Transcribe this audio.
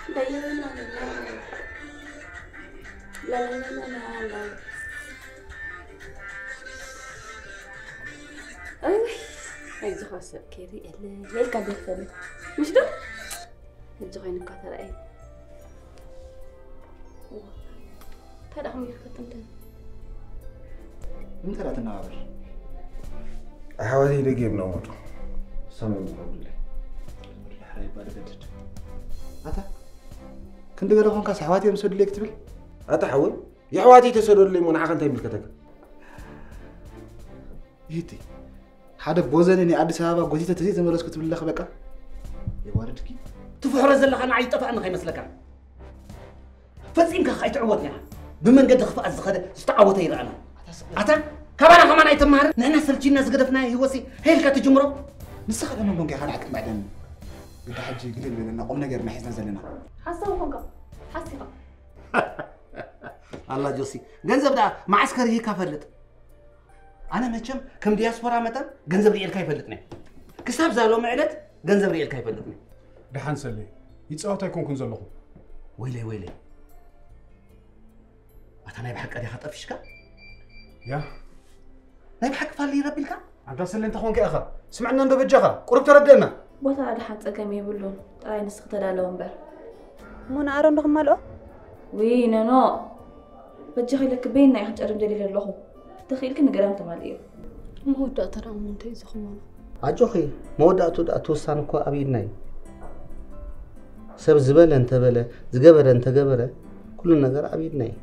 لا لا لا لا لا لا لا لا أيوة هاي خلاص كيري هيك قاعد يفهم مش ده الجوين كاتر أي هذا هم يختم ده انت لا تناظر حوالي رجيب نومر سامي محمد حراي بارقدت أتا كنت قرأ كاس حواتي مسود ليك تبل أتا حول يا حواتي تسولوا لي من عقل تيمل كتك يتي هذا بوزنني أدي سبب قوتي تزيد مرس كتب الله خبكة يواردك تفحر زلخ أنا عايز طفع أنا خي مسلك فزينك خي تعودني بمن قد خفأ الزخدة استعوت يرى أنا أتا كمان كمان أيتمار نحن سلتي الناس قدفنا هوسي هي الكات جمرو نسخة لما بنقول خلنا حكي بعدين قد حجي قليل لنا قمنا غير نحس نزلنا حاسة وخنقة حاسة الله جوسي جنزب ده معسكري كافلت أنا متشم كم دياسبورا متى جنزب ريال كيفلتني كسب زالو معلت جنزب ريال كيفلتني دحان سلي يتصاوتا يكون كن زلخو ويلي أنا بحق أدي خط أفشكا يا لا بحق فالي ربي لك عبد سلي انت خونك اخر سمعنا عنده بجخر قرب تردنا بوتا على حد سكم يبلون راي نسخت على لونبر مو نعرف نخم ماله وين أنا بجخي لك بيننا يحج أرم دليل اللهم تخيل كن قرام تماليه ما هو ده ترى من تيز خمانه أجوخي مودة أتوسان كو أبيناي سب زبالة أنت بلا زجبرة أنت جبرة كل النجار أبيناي